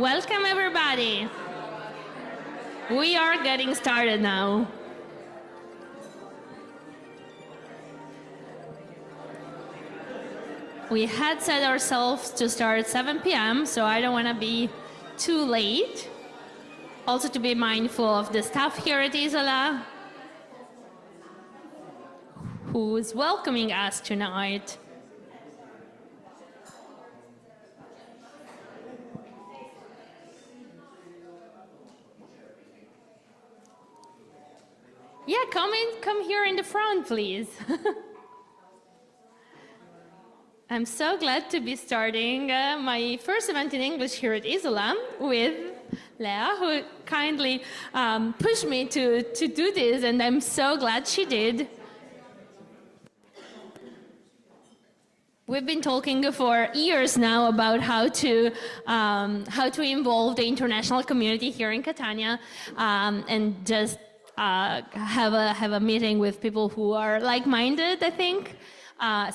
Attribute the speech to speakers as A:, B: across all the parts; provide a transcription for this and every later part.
A: Welcome, everybody. We are getting started now. We had set ourselves to start at 7 p.m., so I don't want to be too late. Also to be mindful of the staff here at Isola, who is welcoming us tonight. Yeah, come here in the front, please. I'm so glad to be starting my first event in English here at Isola with Lea, who kindly pushed me to do this, and I'm so glad she did. We've been talking for years now about how to involve the international community here in Catania, and just have a meeting with people who are like-minded, I think. I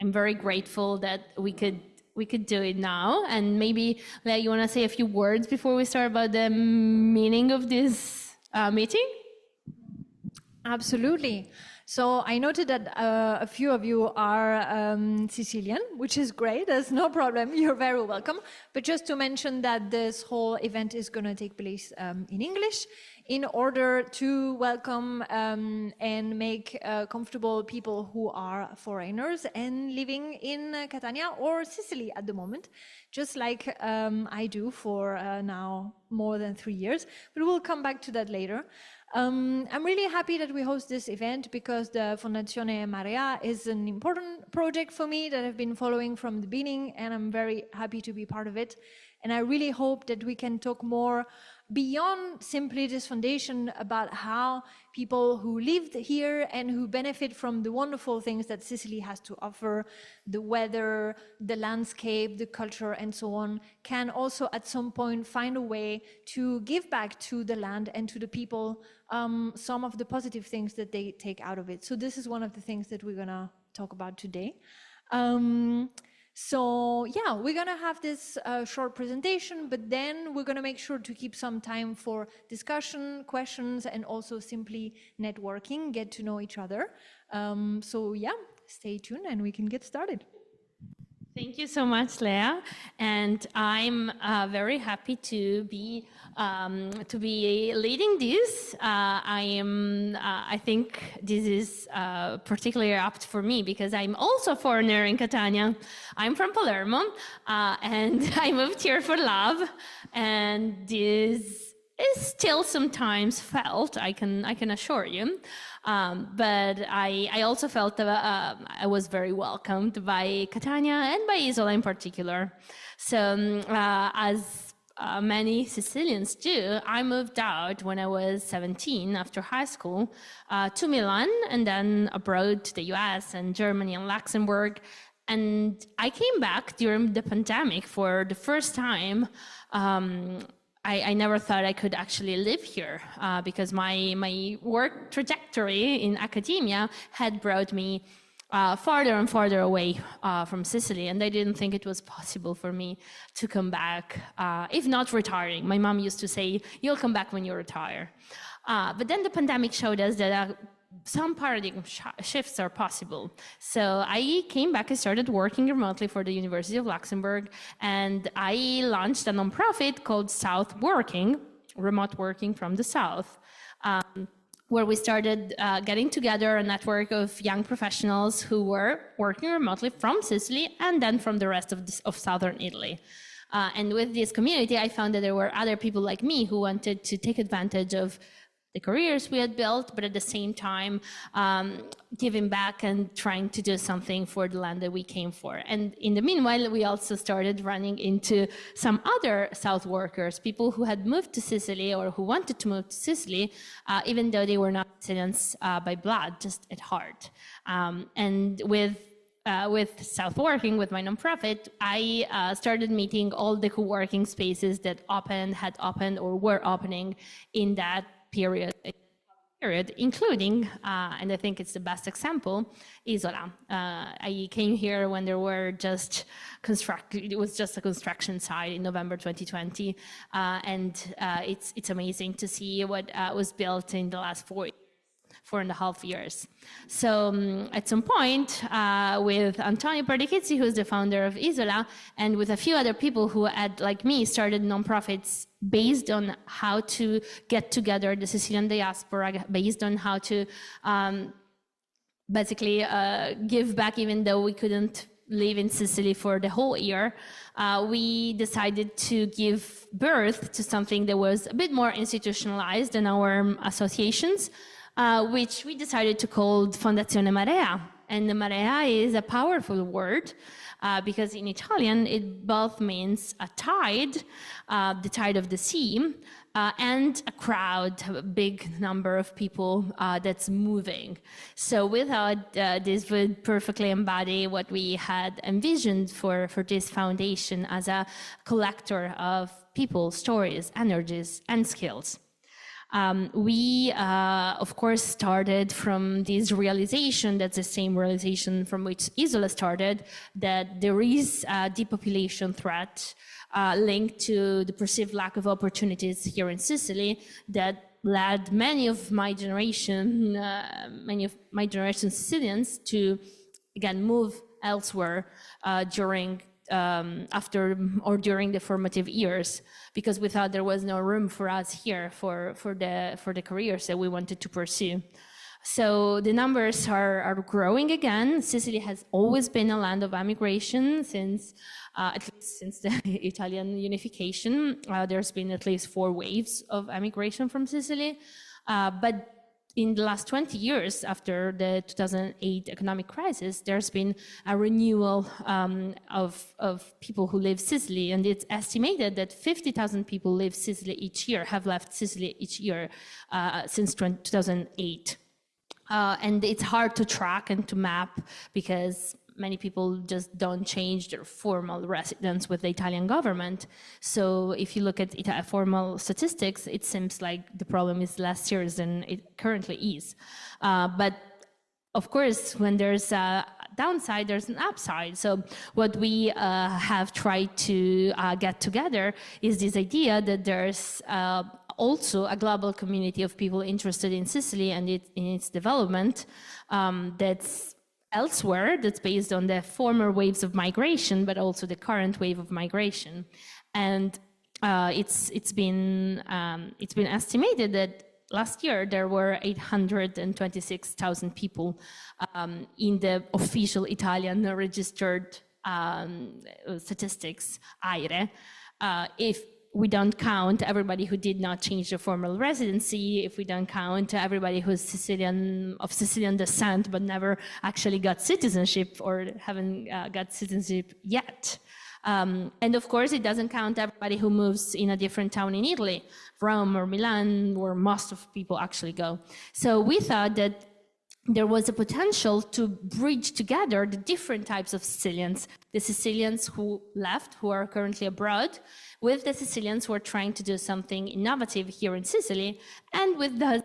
A: am very grateful that we could do it now. And maybe, Lea, you want to say a few words before we start about the meaning of this meeting?
B: Absolutely. So I noted that a few of you are Sicilian, which is great. There's no problem. You're very welcome. But just to mention that this whole event is going to take place in English in order to welcome and make comfortable people who are foreigners and living in Catania or Sicily at the moment, just like I do for now more than 3 years. But we'll come back to that later. I'm really happy that we host this event because the Fondazione Marea is an important project for me that I've been following from the beginning, and I'm very happy to be part of it. And I really hope that we can talk more beyond simply this foundation about how people who lived here and who benefit from the wonderful things that Sicily has to offer, the weather, the landscape, the culture, and so on, can also at some point find a way to give back to the land and to the people some of the positive things that they take out of it. So this is one of the things that we're gonna talk about today. So yeah, we're gonna have this short presentation, but then we're gonna make sure to keep some time for discussion, questions, and also simply networking, get to know each other. So yeah, stay tuned and we can get started.
A: Thank you so much, Lea, and I'm very happy to be leading this. I think this is particularly apt for me because I'm also a foreigner in Catania. I'm from Palermo, and I moved here for love, and this is still sometimes felt, I can assure you. But I also felt that I was very welcomed by Catania and by Isola in particular. So as many Sicilians do, I moved out when I was 17 after high school to Milan and then abroad to the US and Germany and Luxembourg. And I came back during the pandemic for the first time. I never thought I could actually live here because my work trajectory in academia had brought me farther and farther away from Sicily, and I didn't think it was possible for me to come back, if not retiring. My mom used to say, "You'll come back when you retire." But then the pandemic showed us that some paradigm shifts are possible. So I came back and started working remotely for the University of Luxembourg, and I launched a nonprofit called South Working, Remote Working from the South, where we started getting together a network of young professionals who were working remotely from Sicily and then from the rest of southern Italy. And with this community, I found that there were other people like me who wanted to take advantage of the careers we had built, but at the same time giving back and trying to do something for the land that we came for. And in the meanwhile, we also started running into some other South workers, people who had moved to Sicily or who wanted to move to Sicily, even though they were not Sicilians by blood, just at heart. And with South Working, with my nonprofit, I started meeting all the co-working spaces that had opened or were opening in that period. period, including, and I think it's the best example, Isola. I came here when there were just it was just a construction site in November 2020, and it's amazing to see what was built in the last 4.5 years. So at some point, with Antonio Perdicizzi, who's the founder of Isola, and with a few other people who had, like me, started nonprofits based on how to get together the Sicilian diaspora, based on how to basically give back, even though we couldn't live in Sicily for the whole year, we decided to give birth to something that was a bit more institutionalized than our associations, which we decided to call Fondazione Marea. And the Marea is a powerful word because in Italian it both means a tide, the tide of the sea, and a crowd, a big number of people that's moving. So we thought this would perfectly embody what we had envisioned for this foundation as a collector of people, stories, energies, and skills. We, of course, started from this realization, that's the same realization from which Isola started, that there is a depopulation threat linked to the perceived lack of opportunities here in Sicily that led many of my generation Sicilians to, again, move elsewhere during the formative years, because we thought there was no room for us here for the careers that we wanted to pursue. So the numbers are growing again. Sicily has always been a land of emigration since at least since the Italian unification. There's been at least 4 waves of emigration from Sicily, but in the last 20 years, after the 2008 economic crisis, there's been a renewal of people who leave Sicily, and it's estimated that 50,000 people leave Sicily each year, have left Sicily each year since 2008. And it's hard to track and to map because many people just don't change their formal residence with the Italian government. So if you look at formal statistics, it seems like the problem is less serious than it currently is. But of course, when there's a downside, there's an upside. So what we have tried to get together is this idea that there's also a global community of people interested in Sicily and in its development that's elsewhere, that's based on the former waves of migration, but also the current wave of migration. And it's been estimated that last year there were 826,000 people in the official Italian registered statistics, AIRE. If we don't count everybody who did not change their formal residency, if we don't count everybody who's of Sicilian descent but never actually got citizenship or haven't got citizenship yet. And of course, it doesn't count everybody who moves in a different town in Italy, Rome or Milan, where most of people actually go. So we thought that there was a potential to bridge together the different types of Sicilians, the Sicilians who left, who are currently abroad, with the Sicilians who are trying to do something innovative here in Sicily, and with the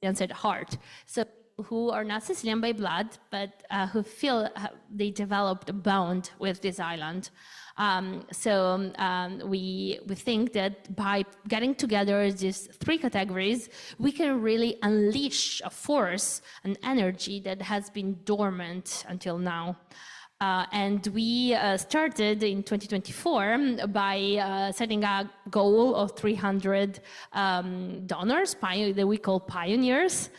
A: Sicilians at heart. So who are not Sicilian by blood, but who feel they developed a bond with this island. We think that by getting together these 3 categories, we can really unleash a force, an energy that has been dormant until now. And we started in 2024 by setting a goal of 300 donors that we call pioneers.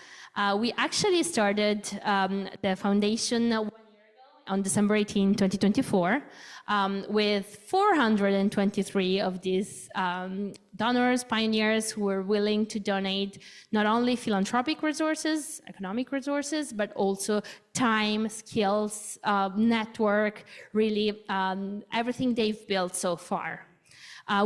A: We actually started the foundation 1 year ago on December 18, 2024, with 423 of these donors, pioneers who were willing to donate not only philanthropic resources, economic resources, but also time, skills, network, really everything they've built so far.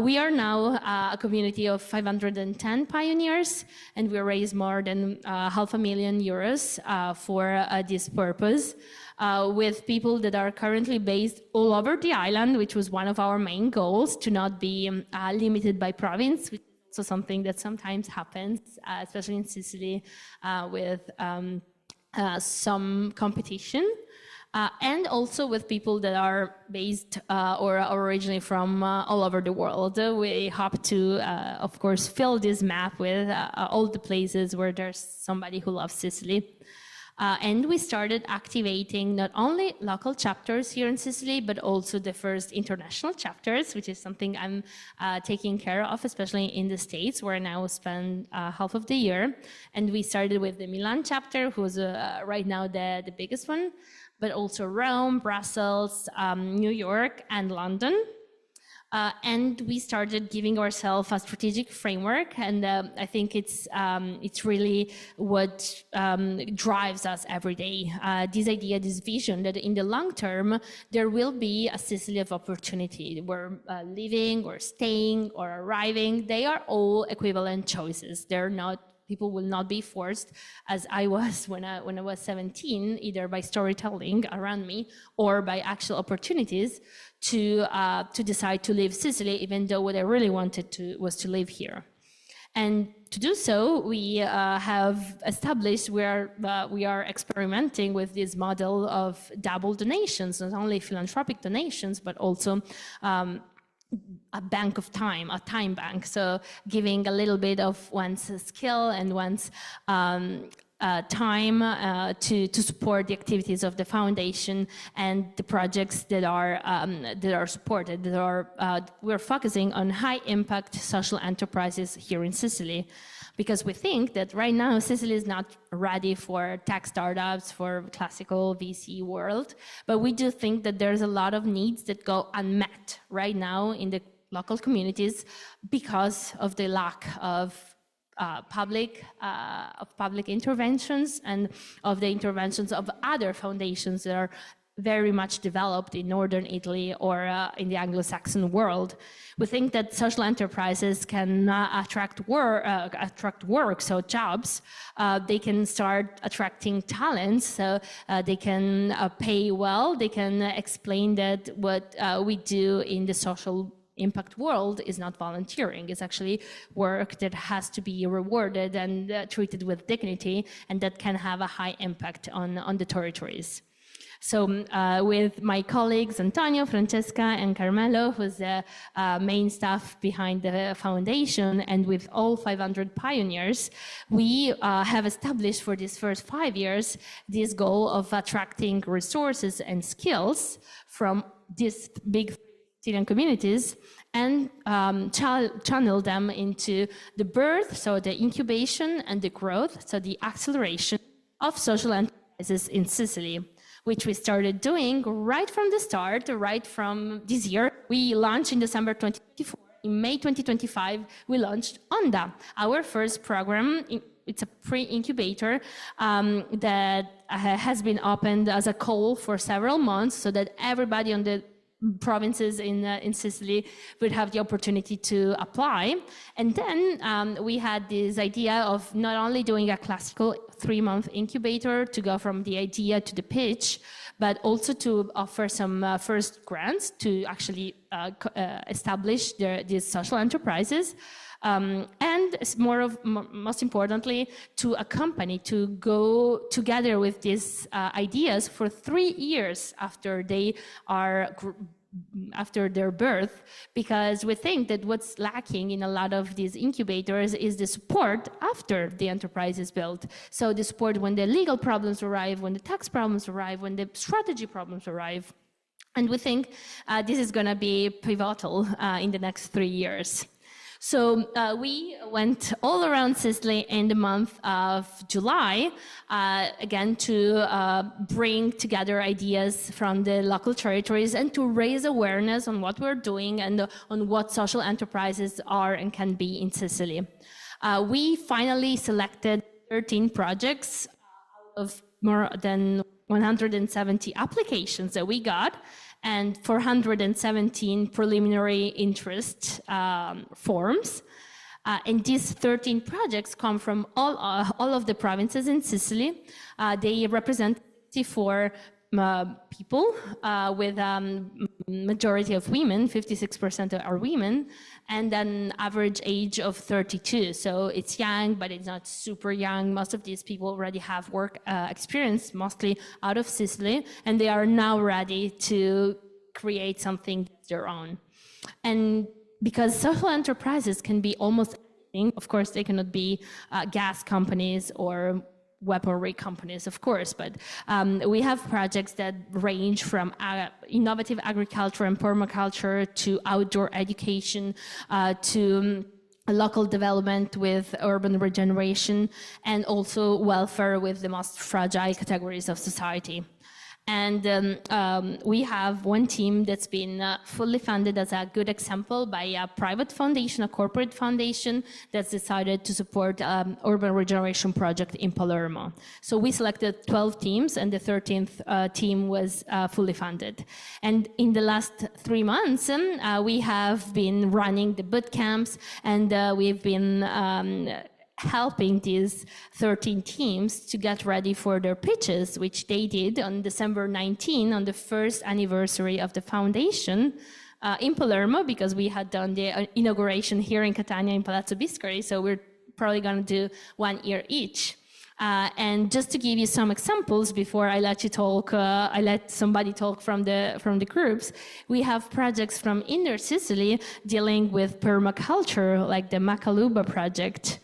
A: We are now a community of 510 pioneers, and we raised more than €500,000 for this purpose, with people that are currently based all over the island, which was one of our main goals, to not be limited by province, which is So something that sometimes happens, especially in Sicily, with some competition. And also with people that are based or originally from all over the world. We hope to, of course, fill this map with all the places where there's somebody who loves Sicily. And we started activating not only local chapters here in Sicily, but also the first international chapters, which is something I'm taking care of, especially in the States, where I now spend half of the year. And we started with the Milan chapter, who's right now the biggest one, but also Rome, Brussels, New York, and London. And we started giving ourselves a strategic framework, and I think it's really what drives us every day. This idea, this vision that in the long term there will be a Sicily of opportunity. Where living or staying or arriving, they are all equivalent choices. They're not. People will not be forced, as I was when I was 17, either by storytelling around me or by actual opportunities to decide to leave Sicily, even though what I really wanted was to live here. And to do so, we have established we are experimenting with this model of double donations, not only philanthropic donations, but also a bank of time, a time bank. So giving a little bit of one's skill and one's time to support the activities of the foundation and the projects that are supported. We're focusing on high impact social enterprises here in Sicily, because we think that right now Sicily is not ready for tech startups, for classical VC world, but we do think that there's a lot of needs that go unmet right now in the local communities because of the lack of public interventions and of the interventions of other foundations that are very much developed in northern Italy or in the Anglo-Saxon world. We think that social enterprises can attract work, so jobs. They can start attracting talents, so they can pay well. They can explain that what we do in the social impact world is not volunteering. It's actually work that has to be rewarded and treated with dignity, and that can have a high impact on the territories. So with my colleagues, Antonio, Francesca, and Carmelo, who's the main staff behind the foundation, and with all 500 pioneers, we have established for these first 5 years this goal of attracting resources and skills from these big Syrian communities and channel them into the birth, so the incubation and the growth, so the acceleration of social enterprises in Sicily, which we started doing right from the start, right from this year. We launched in December 2024. In May 2025, we launched ONDA, our first program. It's a pre-incubator that has been opened as a call for several months so that everybody on the provinces in Sicily would have the opportunity to apply. And then we had this idea of not only doing a classical 3-month incubator to go from the idea to the pitch, but also to offer some first grants to actually establish these social enterprises. And most importantly, to accompany, to go together with these ideas for 3 years after they are after their birth, because we think that what's lacking in a lot of these incubators is the support after the enterprise is built. So the support when the legal problems arrive, when the tax problems arrive, when the strategy problems arrive. And we think this is going to be pivotal in the next 3 years. So we went all around Sicily in the month of July, again, to bring together ideas from the local territories and to raise awareness on what we're doing and on what social enterprises are and can be in Sicily. We finally selected 13 projects out of more than 170 applications that we got, and 417 preliminary interest forms. And these 13 projects come from all of the provinces in Sicily. They represent 64 people with majority of women, 56% are women, and an average age of 32. So it's young, but it's not super young. Most of these people already have work experience, mostly out of Sicily, and they are now ready to create something their own. And because social enterprises can be almost anything, of course, they cannot be gas companies or weaponry companies, of course, but we have projects that range from innovative agriculture and permaculture to outdoor education to local development with urban regeneration, and also welfare with the most fragile categories of society. And we have one team that's been fully funded as a good example by a private foundation, a corporate foundation that's decided to support urban regeneration project in Palermo. So we selected 12 teams, and the 13th team was fully funded. And in the last 3 months, we have been running the boot camps, and we've been helping these 13 teams to get ready for their pitches, which they did on December 19, on the first anniversary of the foundation in Palermo, because we had done the inauguration here in Catania in Palazzo Biscari, so we're probably going to do 1 year each. And just to give you some examples before I let you talk, I let somebody talk from the groups. We have projects from Inner Sicily dealing with permaculture, like the Macaluba project.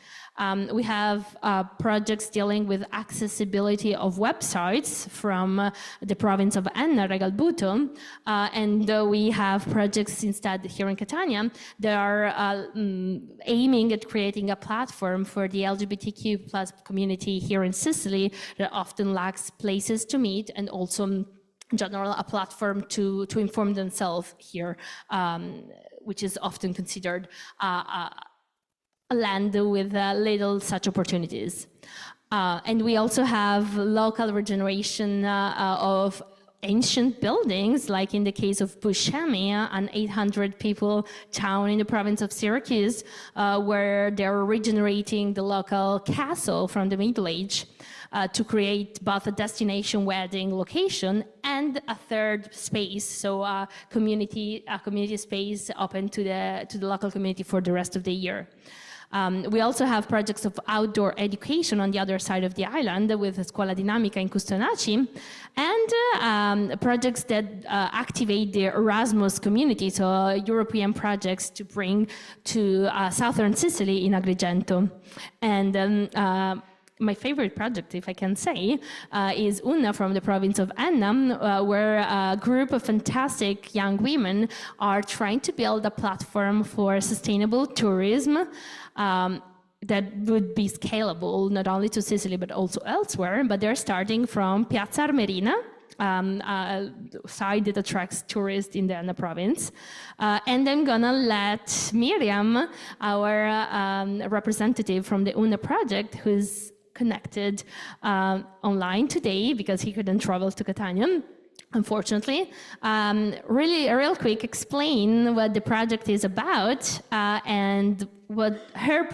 A: We have projects dealing with accessibility of websites from the province of Enna, Regalbuto, and we have projects instead here in Catania that are aiming at creating a platform for the LGBTQ plus community here in Sicily that often lacks places to meet, and also in general a platform to inform themselves here, which is often considered a land with little such opportunities. And we also have local regeneration of ancient buildings, like in the case of Buscemi, an 800 people town in the province of Syracuse, where they're regenerating the local castle from the Middle Age to create both a destination wedding location and a third space, so a community space open to the local community for the rest of the year. We also have projects of outdoor education on the other side of the island with Scuola Dinamica in Custonaci, and projects that activate the Erasmus community, so European projects to bring to southern Sicily in Agrigento. And my favorite project, if I can say, is Una from the province of Enna, where a group of fantastic young women are trying to build a platform for sustainable tourism that would be scalable not only to Sicily but also elsewhere. But they're starting from Piazza Armerina, a site that attracts tourists in the Enna province. And I'm gonna let Miriam, our representative from the Una project, who's connected online today because he couldn't travel to Catania, unfortunately, really real quick explain what the project is about and what her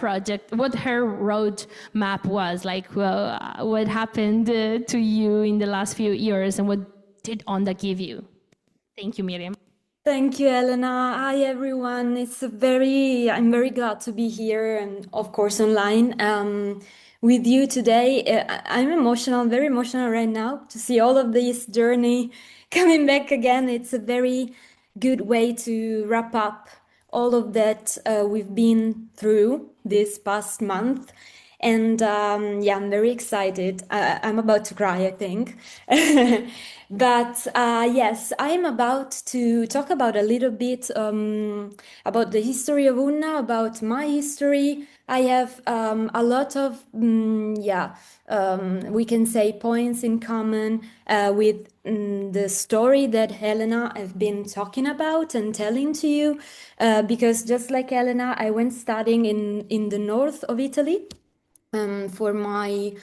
A: road map was, like what happened to you in the last few years and what did Onda give you. Thank you, Miriam.
C: Thank you, Elena. Hi, everyone. I'm very glad to be here and, of course, online with you today. I'm emotional, very emotional right now to see all of this journey coming back again. It's a very good way to wrap up all of that we've been through this past month. And yeah, I'm very excited. I'm about to cry, I think. But yes, I'm about to talk about a little bit about the history of Unna, about my history. I have a lot of, we can say points in common with the story that Helena has been talking about and telling to you. Because just like Helena, I went studying in the north of Italy. For my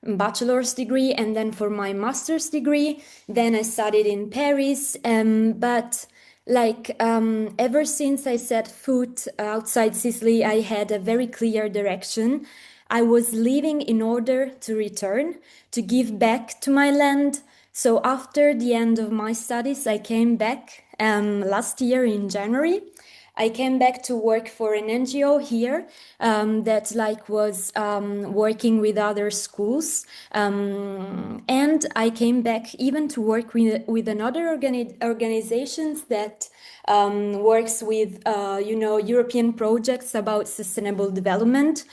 C: bachelor's degree, and then for my master's degree. Then I studied in Paris, but like ever since I set foot outside Sicily, I had a very clear direction. I was leaving in order to return, to give back to my land. So after the end of my studies, I came back last year in January. I came back to work for an NGO here that like was working with other schools, and I came back even to work with another organizations that works with European projects about sustainable development.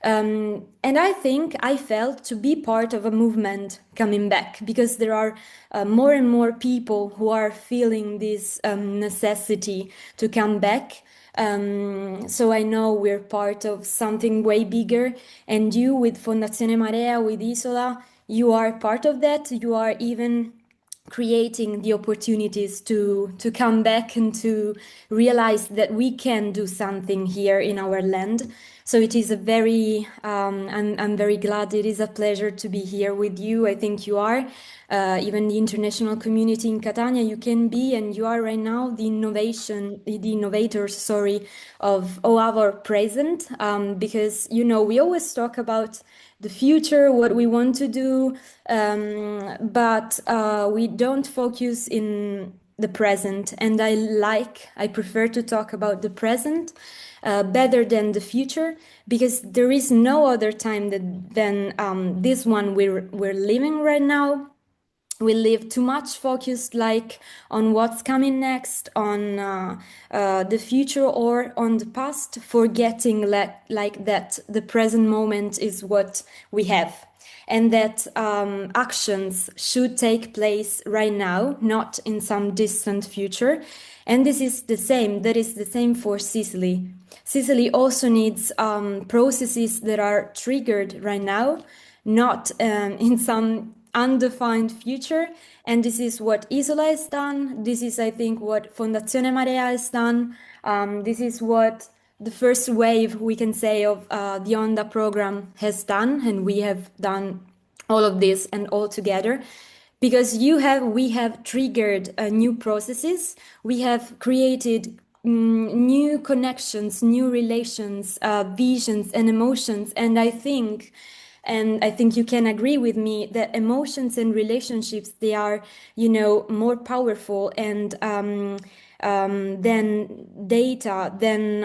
C: And I think I felt to be part of a movement coming back because there are more and more people who are feeling this necessity to come back. So I know we're part of something way bigger, and you with Fondazione Marea, with Isola, you are part of that. You are even creating the opportunities to come back and to realize that we can do something here in our land. So it is a very, I'm very glad. It is a pleasure to be here with you. I think you are, even the international community in Catania, you can be, and you are right now the innovators, sorry, of our present, because, we always talk about the future, what we want to do, but we don't focus in the present. And I prefer to talk about the present better than the future, because there is no other time than this one we're living right now. We live too much focused like on what's coming next, on the future or on the past, forgetting like that the present moment is what we have, and that actions should take place right now, not in some distant future. And this is the same. That is the same for Sicily. Sicily also needs processes that are triggered right now, not in some undefined future. And this is what Isola has done. This is, I think, what Fondazione Marea has done. This is what the first wave, we can say, of the Onda program has done. And we have done all of this and all together. Because we have triggered new processes. We have created new connections, new relations, visions and emotions. And I think you can agree with me that emotions and relationships, they are, more powerful and than data, than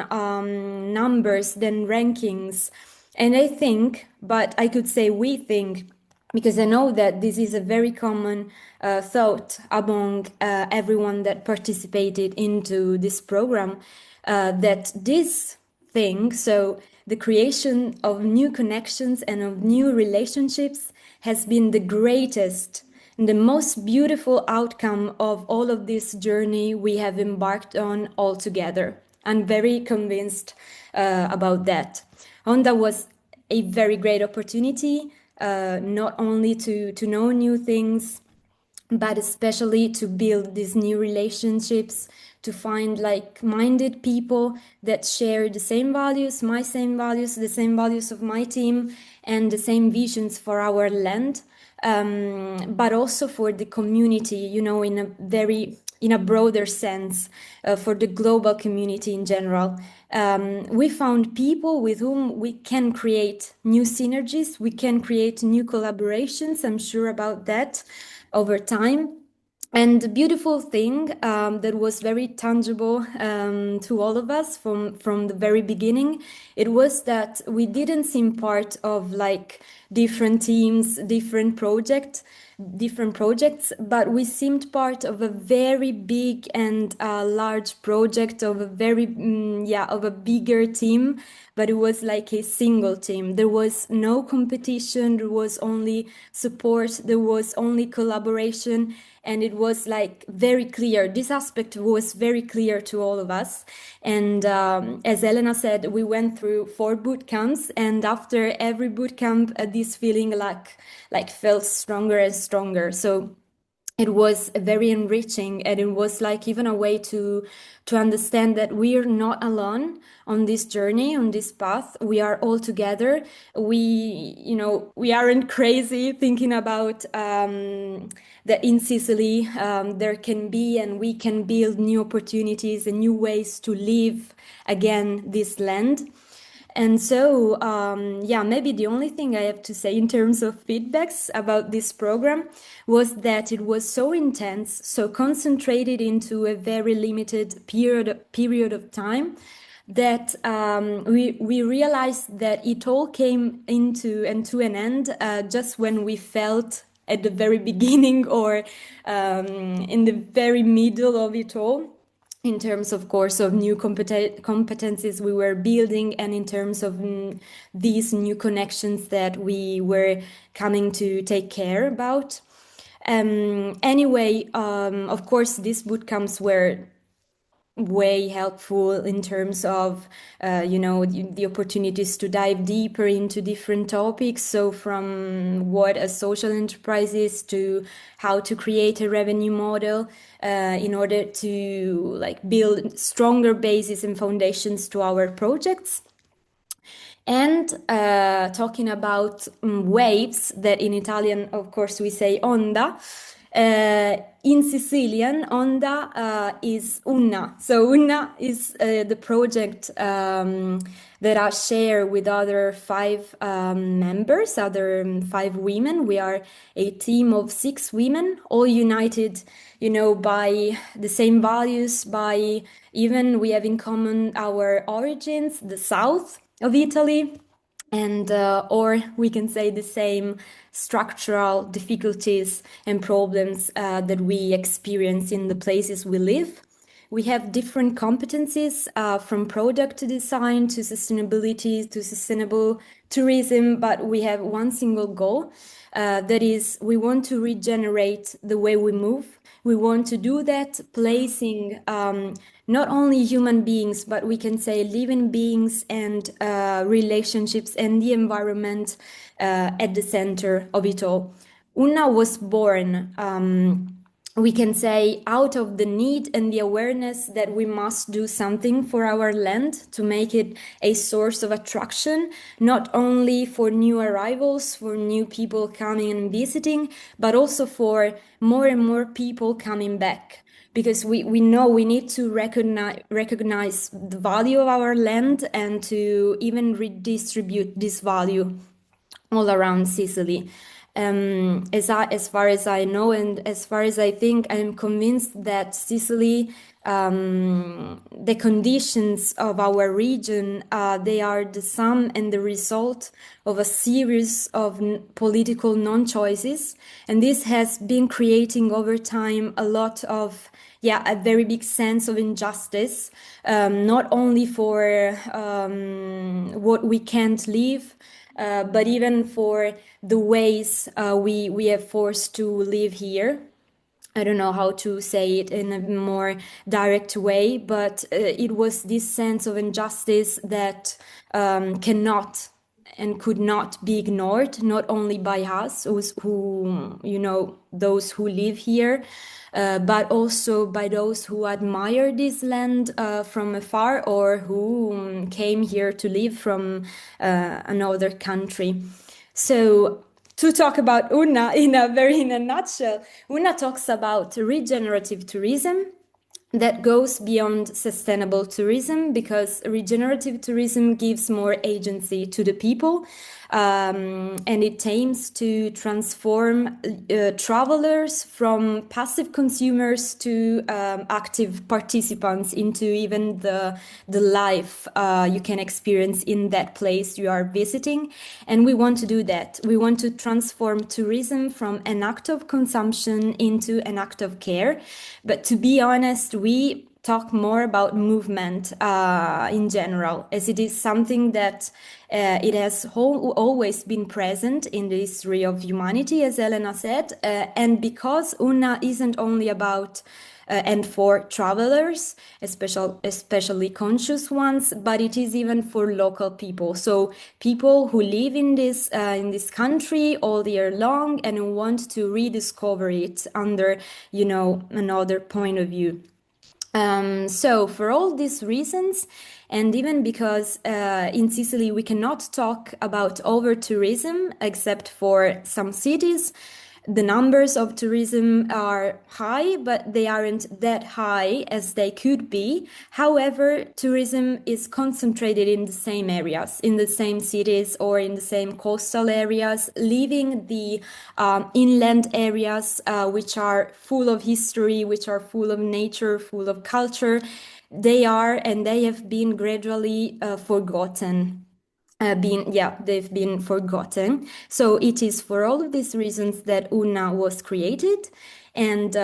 C: numbers, than rankings. And I think, but I could say we think, because I know that this is a very common thought among everyone that participated into this program, that this thing, so the creation of new connections and of new relationships, has been the greatest and the most beautiful outcome of all of this journey we have embarked on all together. I'm very convinced about that. Honda was a very great opportunity, not only to know new things, but especially to build these new relationships, to find like-minded people that share the same values, my same values, the same values of my team, and the same visions for our land, but also for the community, in a broader sense, for the global community in general. We found people with whom we can create new synergies, we can create new collaborations, I'm sure about that, over time. And the beautiful thing that was very tangible to all of us from the very beginning, it was that we didn't seem part of like different teams, different projects, but we seemed part of a very big and large project, of a very of a bigger team. But it was like a single team. There was no competition, there was only support, there was only collaboration, and it was like very clear. This aspect was very clear to all of us. And as Elena said, we went through 4 boot camps, and after every boot camp, this feeling like felt stronger and stronger. So it was very enriching, and it was like even a way to understand that we are not alone on this journey, on this path. We are all together. We aren't crazy thinking about that in Sicily there can be, and we can build new opportunities and new ways to live again this land. And so, yeah, maybe the only thing I have to say in terms of feedbacks about this program was that it was so intense, so concentrated into a very limited period of time, that we realized that it all came into an end just when we felt at the very beginning or in the very middle of it all, in terms, of course, of new competencies we were building, and in terms of these new connections that we were coming to take care about. Anyway, of course, these bootcamps were way helpful in terms of the opportunities to dive deeper into different topics, so from what a social enterprise is to how to create a revenue model in order to like build stronger bases and foundations to our projects. And talking about waves, that in Italian, of course, we say onda. In Sicilian, onda is una. So una is the project that I share with other 5 members, other 5 women. We are a team of 6 women, all united, by the same values, by even we have in common our origins, the south of Italy, and or we can say the same structural difficulties and problems that we experience in the places we live. We have different competencies from product design to sustainability to sustainable tourism, but we have one single goal, that is, we want to regenerate the way we move. We want to do that placing not only human beings, but we can say living beings and relationships and the environment at the center of it all. Una was born, we can say, out of the need and the awareness that we must do something for our land to make it a source of attraction, not only for new arrivals, for new people coming and visiting, but also for more and more people coming back. Because we know we need to recognize the value of our land and to even redistribute this value all around Sicily. As far as I know and as far as I think, I'm convinced that Sicily, the conditions of our region, they are the sum and the result of a series of political non-choices. And this has been creating over time a lot of, a very big sense of injustice, not only for what we can't live, but even for the ways we have forced to live here. I don't know how to say it in a more direct way, but it was this sense of injustice that cannot and could not be ignored, not only by us, those who live here, but also by those who admire this land from afar, or who came here to live from another country. So, to talk about Una in a nutshell, Una talks about regenerative tourism that goes beyond sustainable tourism, because regenerative tourism gives more agency to the people, and it aims to transform travelers from passive consumers to active participants into even the life you can experience in that place you are visiting. And we want to do that. We want to transform tourism from an act of consumption into an act of care. But to be honest, we talk more about movement in general, as it is something that it has always been present in the history of humanity, as Elena said, and because Una isn't only about and for travelers, especially conscious ones, but it is even for local people. So people who live in this country all year long and who want to rediscover it under, another point of view. So for all these reasons, and even because in Sicily we cannot talk about over tourism except for some cities, the numbers of tourism are high, but they aren't that high as they could be. However, tourism is concentrated in the same areas, in the same cities or in the same coastal areas, leaving the inland areas, which are full of history, which are full of nature, full of culture. They are and they have been gradually forgotten. They've been forgotten. So it is for all of these reasons that UNA was created. And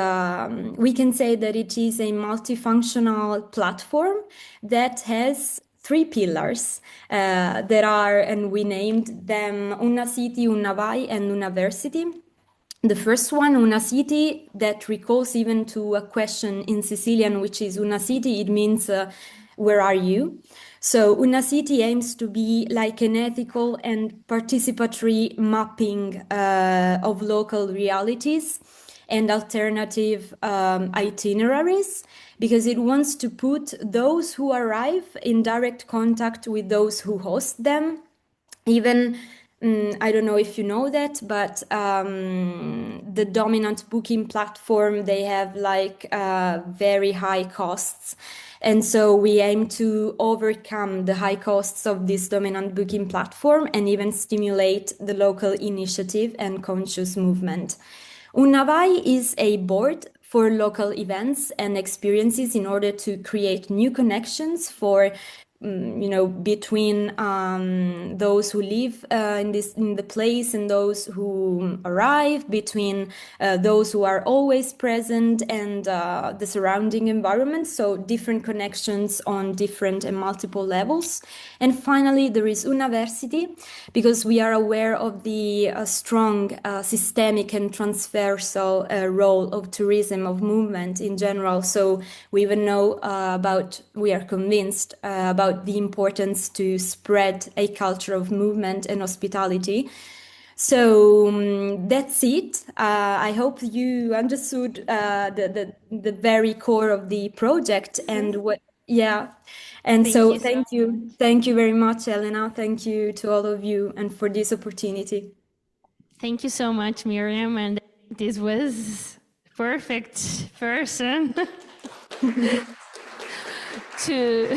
C: we can say that it is a multifunctional platform that has three pillars that are, and we named them Una City, Una Vai, and University. The first one, Una City, that recalls even to a question in Sicilian, which is Una City, it means where are you? So Una City aims to be like an ethical and participatory mapping of local realities and alternative itineraries, because it wants to put those who arrive in direct contact with those who host them. Even I don't know if you know that, but the dominant booking platform, they have like very high costs. And so we aim to overcome the high costs of this dominant booking platform and even stimulate the local initiative and conscious movement. Unavai is a board for local events and experiences in order to create new connections for between those who live in the place and those who arrive, between those who are always present and the surrounding environment. So different connections on different and multiple levels. And finally, there is University, because we are aware of the strong systemic and transversal role of tourism, of movement in general. So we even know we are convinced about the importance to spread a culture of movement and hospitality. So that's it. I hope you understood the very core of the project and what. Yeah. And
A: Thank
C: so
A: you so
C: thank you very much, Elena. Thank you to all of you and for this opportunity.
A: Thank you so much, Miriam. And this was perfect person to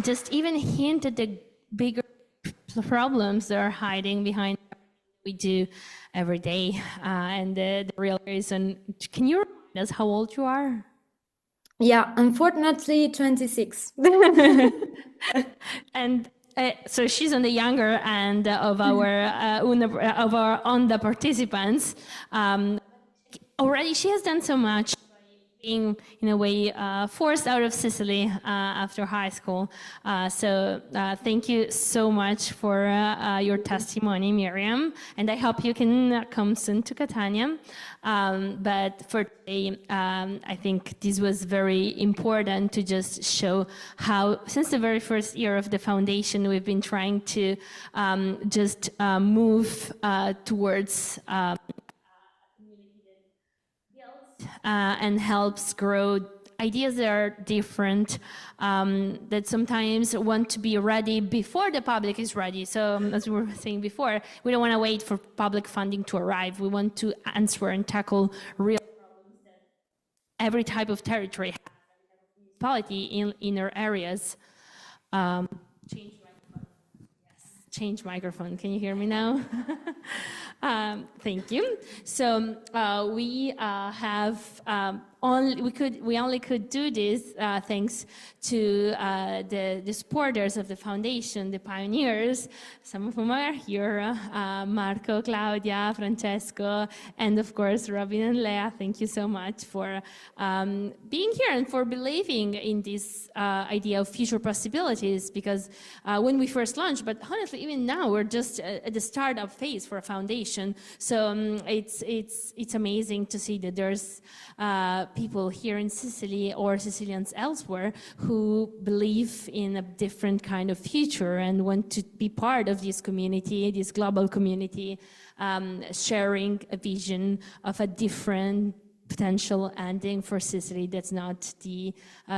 A: just even hint at the bigger problems that are hiding behind what we do every day. And the real reason, can you remind us how old you are?
C: Yeah, unfortunately, 26.
A: And so she's on the younger end of our on the participants. Already, she has done so much, being in a way forced out of Sicily after high school. So thank you so much for your testimony, Miriam, and I hope you can come soon to Catania. But for today, I think this was very important to just show how, since the very first year of the foundation, we've been trying to just move towards and helps grow ideas that are different, that sometimes want to be ready before the public is ready. So as we were saying before, we don't want to wait for public funding to arrive. We want to answer and tackle real problems that every type of territory has, municipality in inner areas. Change microphone. Can you hear me now? Thank you. So we only could do this thanks to the supporters of the foundation, the pioneers, some of whom are here, Marco, Claudia, Francesco, and of course Robin and Lea. Thank you so much for being here and for believing in this idea of future possibilities, because when we first launched, but honestly even now we're just at the startup phase for a foundation. So it's amazing to see that there's people here in Sicily or Sicilians elsewhere who believe in a different kind of future and want to be part of this community, this global community, sharing a vision of a different potential ending for Sicily that's not the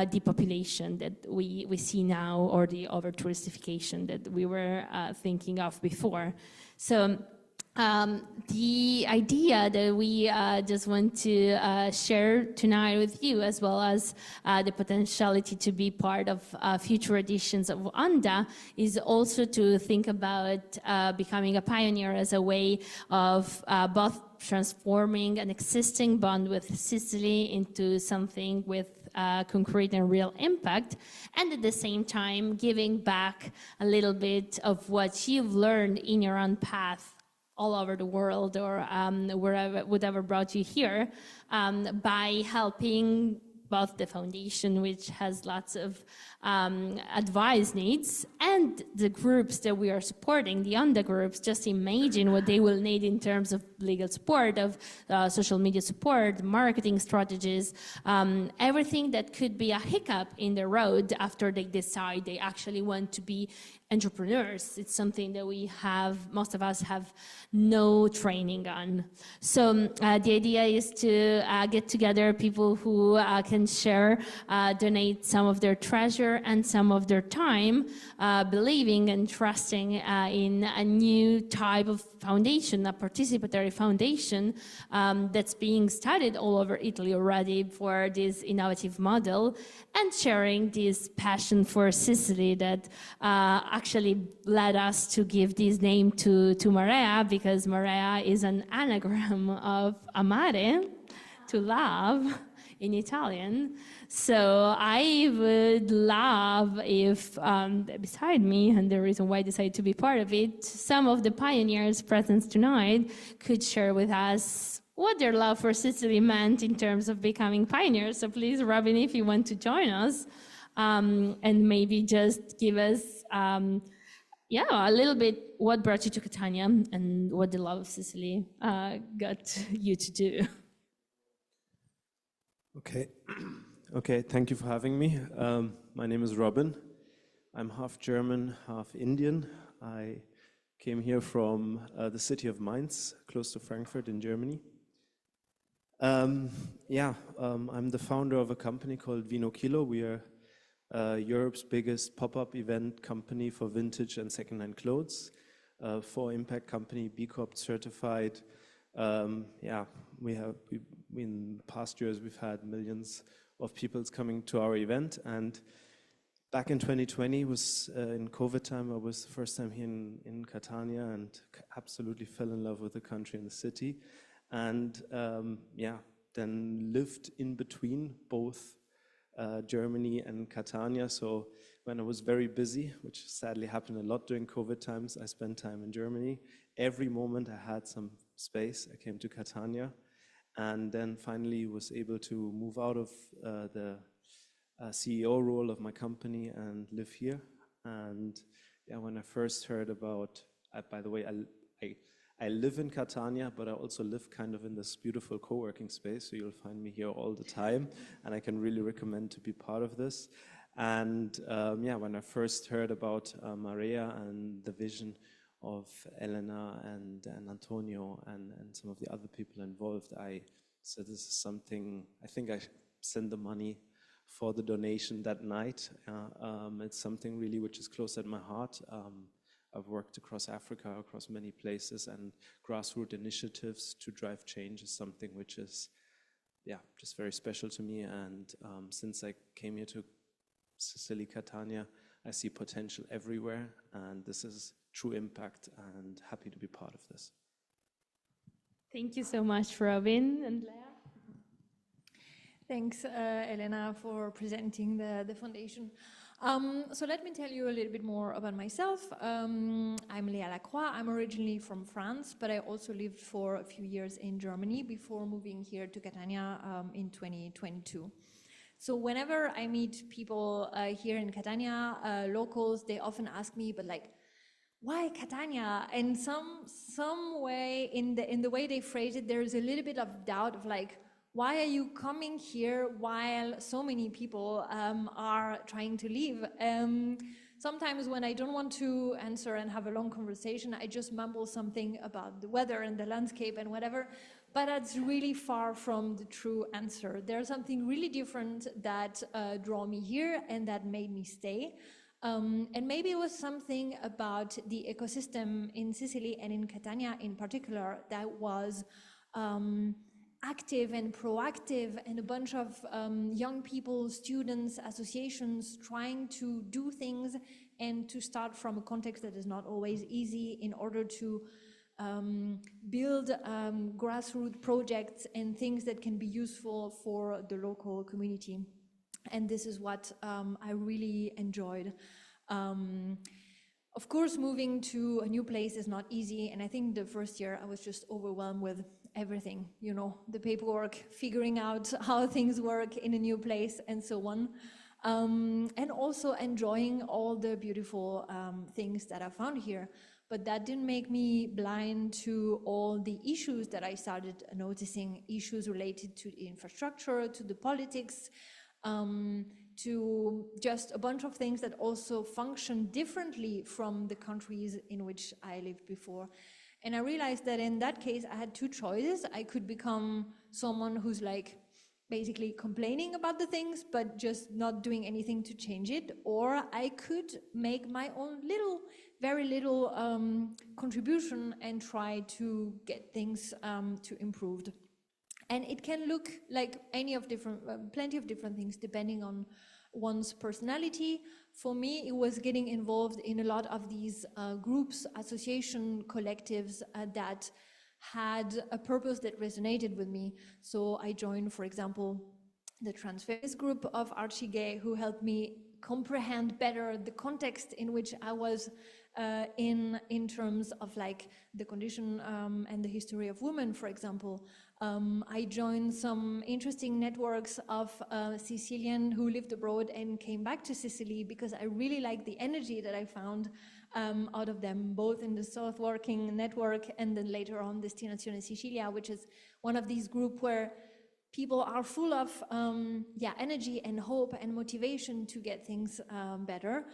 A: depopulation that we see now or the over-touristification that we were thinking of before. So The idea that we just want to share tonight with you, as well as the potentiality to be part of future editions of UNDA, is also to think about becoming a pioneer as a way of both transforming an existing bond with Sicily into something with concrete and real impact, and at the same time giving back a little bit of what you've learned in your own path all over the world, or wherever, whatever brought you here, by helping both the foundation, which has lots of advice needs, and the groups that we are supporting, the UNDA groups. Just imagine what they will need in terms of legal support, of social media support, marketing strategies, everything that could be a hiccup in the road after they decide they actually want to be entrepreneurs. It's something that we have, most of us have no training on. So the idea is to get together people who can share, donate some of their treasure and some of their time, believing and trusting in a new type of foundation, a participatory foundation that's being studied all over Italy already for this innovative model, and sharing this passion for Sicily that actually led us to give this name to Marea, because Marea is an anagram of amare, to love, in Italian. So I would love if, beside me, and the reason why I decided to be part of it, some of the pioneers present tonight could share with us what their love for Sicily meant in terms of becoming pioneers. So please, Robin, if you want to join us, and maybe just give us a little bit what brought you to Catania and what the love of Sicily got you to do.
D: Okay. Okay, thank you for having me. My name is Robin. I'm half German, half Indian. I came here from the city of Mainz, close to Frankfurt in Germany. I'm the founder of a company called Vino Kilo. We are Europe's biggest pop-up event company for vintage and second-hand clothes. For impact company, B Corp certified. In past years we've had millions of people coming to our event, and back in 2020 was in COVID time. I was the first time here in Catania and absolutely fell in love with the country and the city, and then lived in between both Germany and Catania. So when I was very busy, which sadly happened a lot during COVID times, I spent time in Germany. Every moment I had some space, I came to Catania, and then finally was able to move out of the CEO role of my company and live here. And when I first heard about, by the way, I live in Catania, but I also live kind of in this beautiful co-working space, so you'll find me here all the time, and I can really recommend to be part of this. And when I first heard about Marea and the vision of Elena and Antonio and some of the other people involved, I said, this is something, I think I send the money for the donation that night. It's something really which is close at my heart. I've worked across Africa, across many places, and grassroots initiatives to drive change is something which is, just very special to me. And since I came here to Sicily, Catania, I see potential everywhere, and this is true impact, and happy to be part of this.
A: Thank you so much, Robin and Lea.
B: Thanks, Elena, for presenting the foundation. So let me tell you a little bit more about myself. I'm Léa Lacroix. I'm originally from France, but I also lived for a few years in Germany before moving here to Catania in 2022. So whenever I meet people here in Catania, locals, they often ask me, but like, why Catania? And some way, in the way they phrase it, there's a little bit of doubt of like, why are you coming here while so many people are trying to leave? Sometimes when I don't want to answer and have a long conversation, I just mumble something about the weather and the landscape and whatever, but that's really far from the true answer. There's something really different that drew me here and that made me stay. And maybe it was something about the ecosystem in Sicily and in Catania in particular that was active and proactive, and a bunch of young people, students, associations trying to do things and to start from a context that is not always easy in order to build grassroots projects and things that can be useful for the local community. And this is what I really enjoyed. Of course, moving to a new place is not easy, and I think the first year I was just overwhelmed with everything, you know, the paperwork, figuring out how things work in a new place and so on. And also enjoying all the beautiful things that I found here. But that didn't make me blind to all the issues that I started noticing, issues related to the infrastructure, to the politics, to just a bunch of things that also function differently from the countries in which I lived before. And I realized that in that case, I had two choices. I could become someone who's like basically complaining about the things, but just not doing anything to change it. Or I could make my own little, very little contribution and try to get things to improved. And it can look like plenty of different things depending on one's personality. For me, it was getting involved in a lot of these groups, association, collectives that had a purpose that resonated with me. So I joined, for example, the transfeminist group of Archie Gay, who helped me comprehend better the context in which I was in terms of like the condition and the history of women, for example. I joined some interesting networks of Sicilian who lived abroad and came back to Sicily because I really liked the energy that I found out of them, both in the South Working Network and then later on Destinazione Sicilia, which is one of these groups where people are full of energy and hope and motivation to get things better.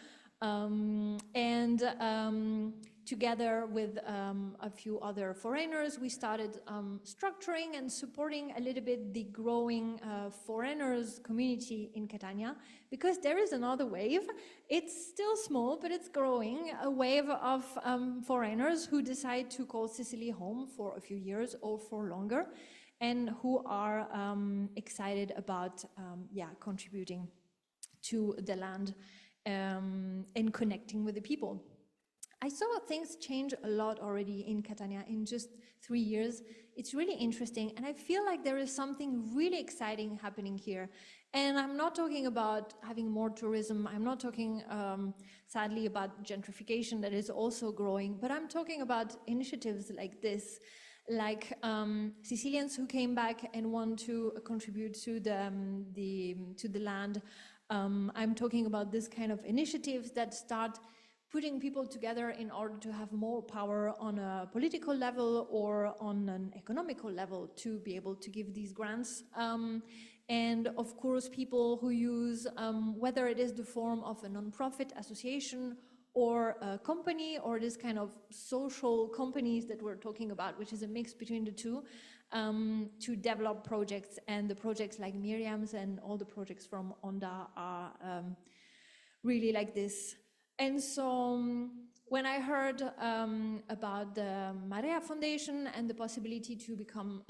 B: Together with a few other foreigners, we started structuring and supporting a little bit the growing foreigners community in Catania, because there is another wave. It's still small, but it's growing, a wave of foreigners who decide to call Sicily home for a few years or for longer, and who are excited about contributing to the land and connecting with the people. I saw things change a lot already in Catania in just 3 years. It's really interesting, and I feel like there is something really exciting happening here. And I'm not talking about having more tourism. I'm not talking, sadly, about gentrification that is also growing, but I'm talking about initiatives like this, like Sicilians who came back and want to contribute to the land. I'm talking about this kind of initiatives that start putting people together in order to have more power on a political level or on an economical level to be able to give these grants. And of course, people who use, whether it is the form of a non-profit association or a company or this kind of social companies that we're talking about, which is a mix between the two, to develop projects. And the projects like Miriam's and all the projects from Onda are really like this. And so when I heard about the Marea Foundation and the possibility to become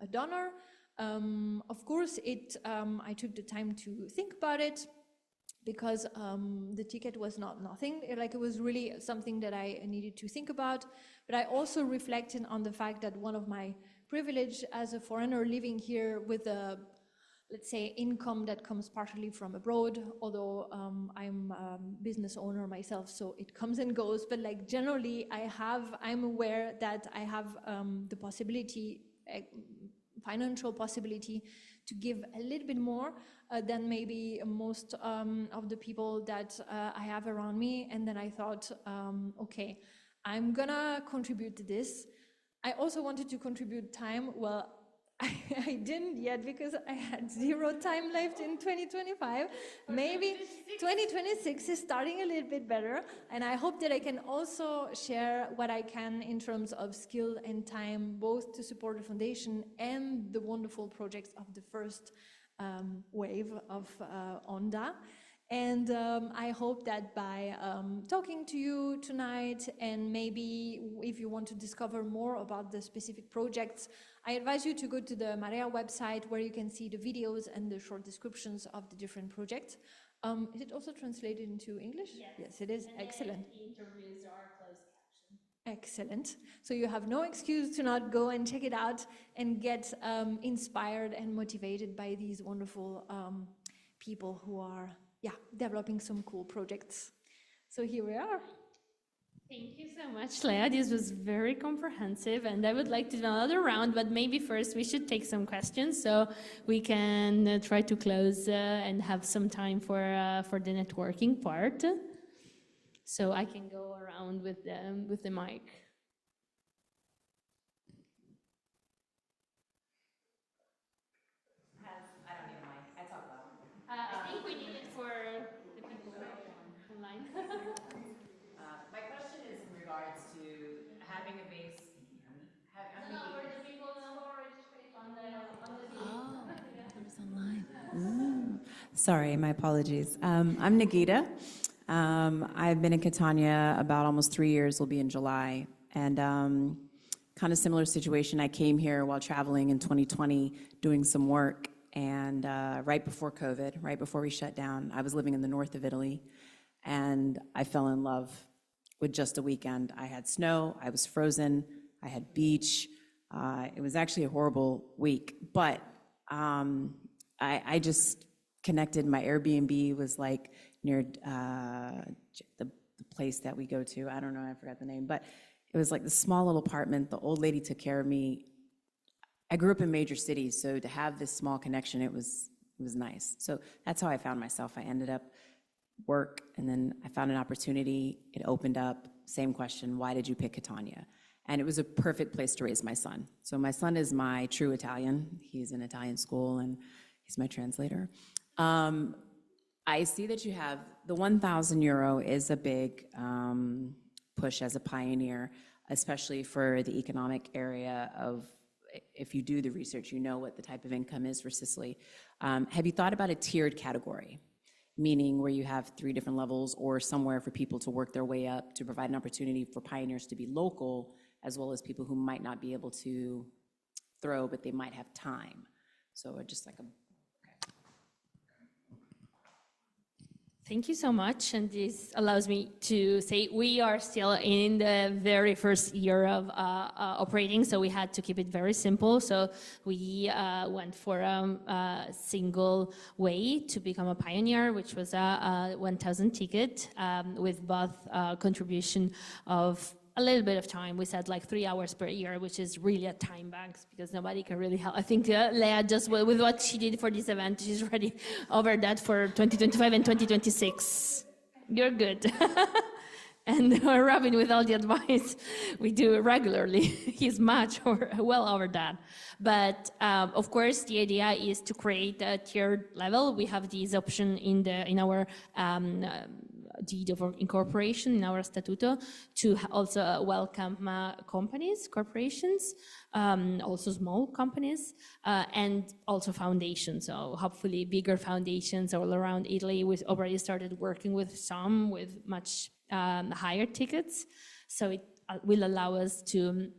B: a donor, of course, I took the time to think about it, because the ticket was not nothing. Like, it was really something that I needed to think about. But I also reflected on the fact that one of my privilege as a foreigner living here with a, let's say, income that comes partially from abroad, although I'm a business owner myself, so it comes and goes. But like generally, I'm aware that I have the possibility, financial possibility, to give a little bit more than maybe most of the people that I have around me. And then I thought, okay, I'm gonna contribute to this. I also wanted to contribute time. Well, I didn't yet because I had 0 time left in 2025. Maybe 2026 is starting a little bit better, and I hope that I can also share what I can in terms of skill and time, both to support the foundation and the wonderful projects of the first wave of Onda. And I hope that by talking to you tonight, and maybe if you want to discover more about the specific projects, I advise you to go to the Marea website where you can see the videos and the short descriptions of the different projects. Is it also translated into English? Yes, it is. And excellent.
A: The interviews are closed caption.
B: Excellent. So you have no excuse to not go and check it out and get inspired and motivated by these wonderful people who are developing some cool projects. So here we are.
A: Thank you so much, Leah. This was very comprehensive, and I would like to do another round, but maybe first we should take some questions so we can try to close and have some time for the networking part. So I can go around with the mic.
E: I don't need a mic. I talk loud.
A: I think we need it for the people online.
E: My question is in regards to having a base.
A: For the people on the
E: Oh, it was online. Sorry, my apologies. I'm Nagita. I've been in Catania about almost 3 years, will be in July. And kind of similar situation. I came here while traveling in 2020, doing some work. And right before COVID, right before we shut down, I was living in the north of Italy. And I fell in love with just a weekend. I had snow, I was frozen, I had beach. It was actually a horrible week, but I just connected. My Airbnb was like near the place that we go to. I don't know, I forgot the name, but it was like the small little apartment. The old lady took care of me. I grew up in major cities, so to have this small connection, it was nice. So that's how I found myself. I ended up work, and then I found an opportunity. It opened up. Same question: why did you pick Catania? And it was a perfect place to raise my son. So my son is my true Italian. He's in Italian school, and he's my translator. I see that you have the 1,000 euro is a big push as a pioneer, especially for the economic area of, if you do the research, you know what the type of income is for Sicily. Have you thought about a tiered category, meaning where you have 3 different levels or somewhere for people to work their way up to provide an opportunity for pioneers to be local, as well as people who might not be able to throw, but they might have time? So just like a...
A: Thank you so much, and this allows me to say we are still in the very first year of operating, so we had to keep it very simple. So we went for a single way to become a pioneer, which was a 1,000 ticket with both contribution of a little bit of time. We said like 3 hours per year, which is really a time bank because nobody can really help. I think Leah, just with what she did for this event, she's already over that for 2025 and 2026. You're good. And Robin, with all the advice we do regularly, he's much well over that. But of course, the idea is to create a tiered level. We have this option in our deed of incorporation, in our statuto, to also welcome companies, corporations, also small companies, and also foundations. So hopefully bigger foundations all around Italy. We've already started working with some with much higher tickets. So it will allow us to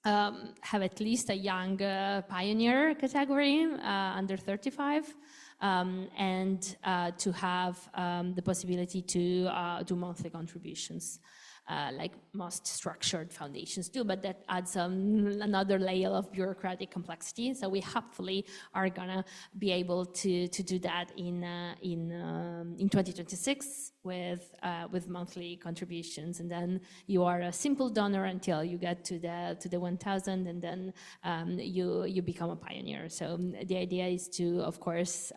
A: have at least a young pioneer category, under 35, and to have the possibility to do monthly contributions, like most structured foundations do, but that adds another layer of bureaucratic complexity. So we hopefully are gonna be able to do that in 2026 with monthly contributions, and then you are a simple donor until you get to the 1,000, and then you become a pioneer. So the idea is to, of course,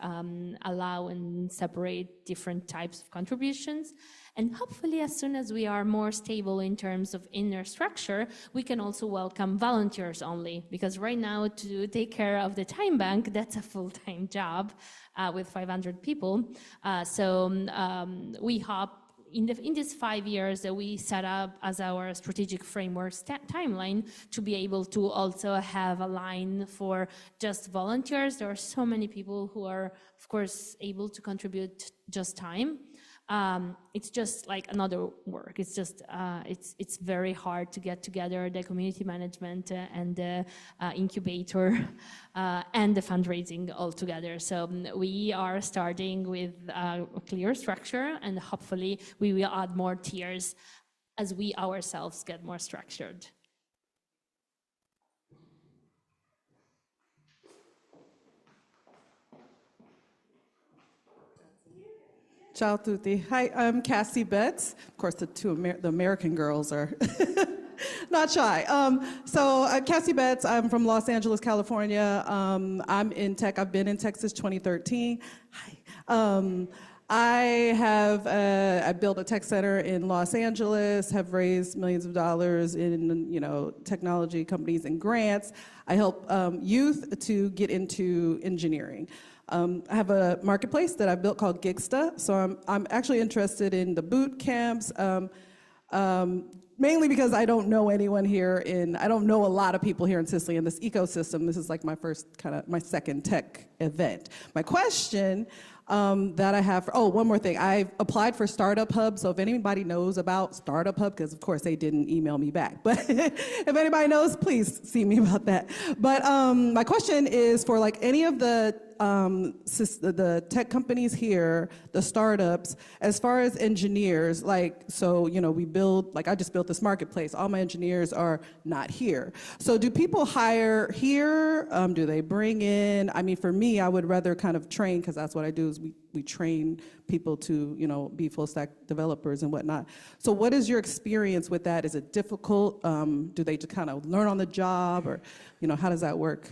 A: allow and separate different types of contributions. And hopefully, as soon as we are more stable in terms of inner structure, we can also welcome volunteers only. Because right now, to take care of the time bank, that's a full-time job with 500 people. So we hope in these 5 years that we set up as our strategic framework timeline to be able to also have a line for just volunteers. There are so many people who are, of course, able to contribute just time. It's just like another work. It's just it's very hard to get together the community management and the incubator and the fundraising all together. So we are starting with a clear structure, and hopefully we will add more tiers as we ourselves get more structured.
F: Ciao tutti. Hi, I'm Cassie Betts. Of course, the American girls are not shy. Cassie Betts, I'm from Los Angeles, California. I'm in tech. I've been in tech since 2013. Hi. I built a tech center in Los Angeles, have raised millions of dollars in technology companies and grants. I help youth to get into engineering. I have a marketplace that I built called Gigsta, so I'm actually interested in the boot camps, mainly because I don't know anyone here I don't know a lot of people here in Sicily in this ecosystem. This is like my second tech event. My question that I have one more thing. I've applied for Startup Hub, so if anybody knows about Startup Hub, because of course they didn't email me back, but if anybody knows, please see me about that. But my question is for like any of the tech companies here, the startups, as far as engineers, we build, I just built this marketplace. All my engineers are not here. So do people hire here? Do they bring in? I mean, for me, I would rather kind of train, because that's what I do, is we train people to, be full stack developers and whatnot. So what is your experience with that? Is it difficult? Do they just kind of learn on the job, or, how does that work?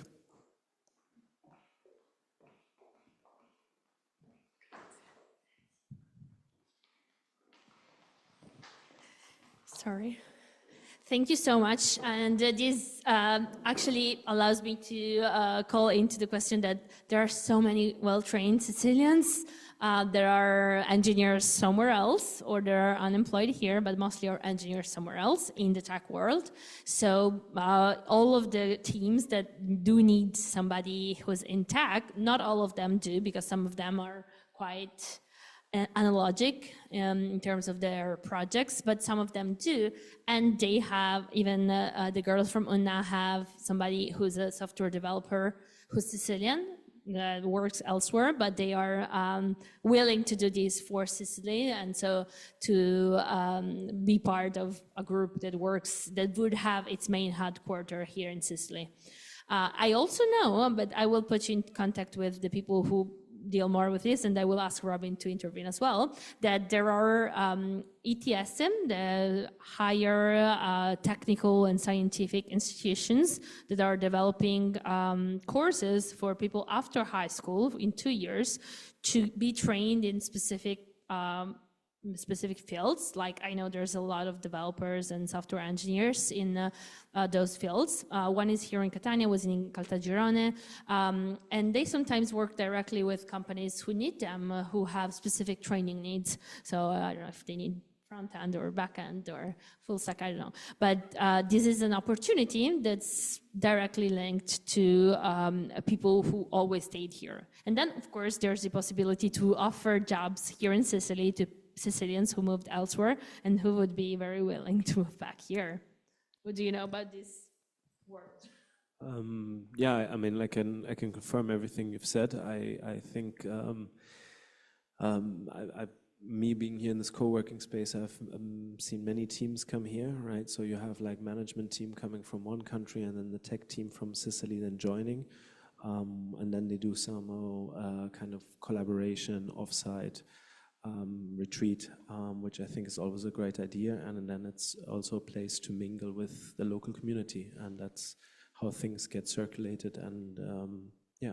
A: Sorry. Thank you so much. And this actually allows me to call into the question that there are so many well-trained Sicilians. There are engineers somewhere else, or they're unemployed here, but mostly are engineers somewhere else in the tech world. So all of the teams that do need somebody who's in tech, not all of them do, because some of them are quite analogic in terms of their projects, but some of them do, and they have, even the girls from UNA have somebody who's a software developer who's Sicilian, that works elsewhere, but they are willing to do this for Sicily, and so to be part of a group that would have its main headquarters here in Sicily. I also know, but I will put you in contact with the people who deal more with this, and I will ask Robin to intervene as well, that there are ETSM, the higher technical and scientific institutions that are developing courses for people after high school in 2 years to be trained in specific fields. Like, I know there's a lot of developers and software engineers in those fields. One is here in Catania, was in Caltagirone, and they sometimes work directly with companies who need them, who have specific training needs. So I don't know if they need front end or back end or full stack, I don't know. But this is an opportunity that's directly linked to people who always stayed here. And then, of course, there's the possibility to offer jobs here in Sicily to Sicilians who moved elsewhere and who would be very willing to move back here. What do you know about this work?
D: Yeah, I mean, I can confirm everything you've said. I think me being here in this co-working space, I've seen many teams come here, right? So you have like management team coming from one country, and then the tech team from Sicily then joining, and then they do some kind of collaboration offsite. Retreat, which I think is always a great idea, and then it's also a place to mingle with the local community, and that's how things get circulated, and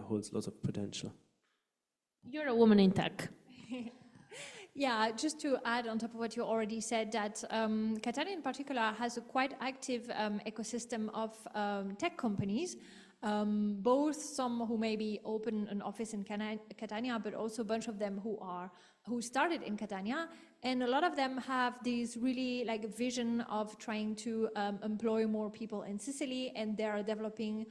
D: holds lots of potential.
A: You're a woman in tech.
B: Yeah, just to add on top of what you already said, that Catania in particular has a quite active ecosystem of tech companies. Both some who maybe open an office in Catania, but also a bunch of them who started in Catania, And a lot of them have this really like vision of trying to employ more people in Sicily, and they are developing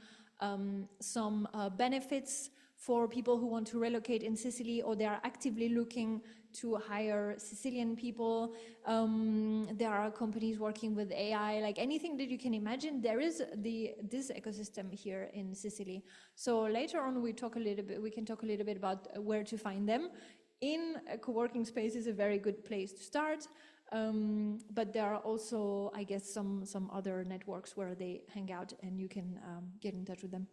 B: some benefits for people who want to relocate in Sicily, or they are actively looking to hire Sicilian people. There are companies working with AI, like anything that you can imagine. There is this ecosystem here in Sicily. So later on, we can talk a little bit about where to find them. In a co-working space is a very good place to start, but there are also, I guess, some other networks where they hang out, and you can get in touch with them.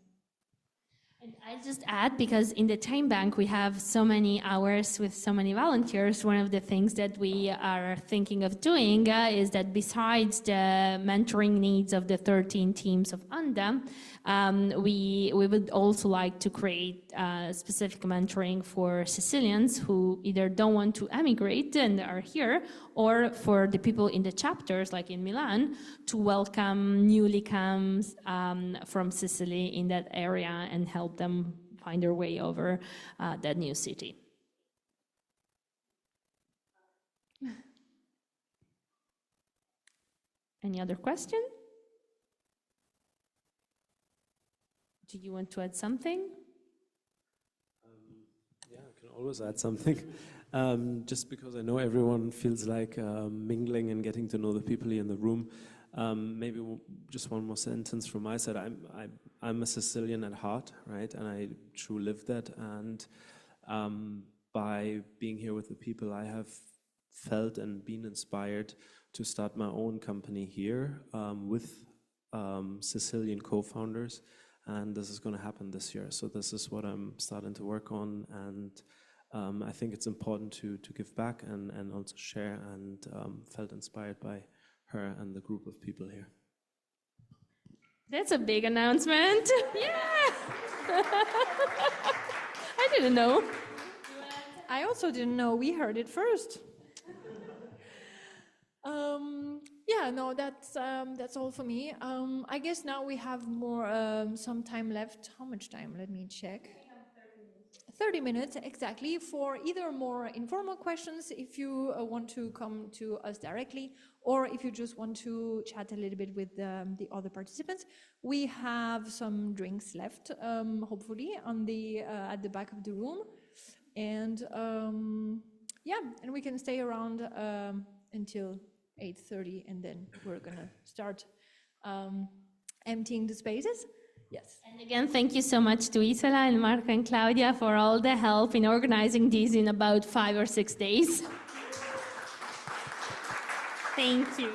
A: And I'll just add, because in the Time Bank we have so many hours with so many volunteers, one of the things that we are thinking of doing is that besides the mentoring needs of the 13 teams of ANDA, we would also like to create specific mentoring for Sicilians who either don't want to emigrate and are here, or for the people in the chapters, like in Milan, to welcome newly comes from Sicily in that area and help them find their way over that new city. Any other question? Do you want to add something?
D: Yeah, I can always add something. Just because I know everyone feels like mingling and getting to know the people here in the room. Maybe just one more sentence from my side. I'm a Sicilian at heart, right? And I truly live that. And by being here with the people, I have felt and been inspired to start my own company here with Sicilian co-founders. And this is going to happen this year. So this is what I'm starting to work on. And I think it's important to give back and also share, and felt inspired by her and the group of people here.
A: That's a big announcement. Yeah! I didn't know.
B: I also didn't know. We heard it first. Yeah, no, that's all for me. I guess now we have more some time left. How much time? Let me check. 30 minutes, exactly, for either more informal questions if you want to come to us directly, or if you just want to chat a little bit with the other participants. We have some drinks left, hopefully, on the at the back of the room. And yeah, and we can stay around until 8:30, and then we're gonna start emptying the spaces. Yes.
A: And again, thank you so much to Isola and Marco and Claudia for all the help in organizing these in about 5 or 6 days. Thank you.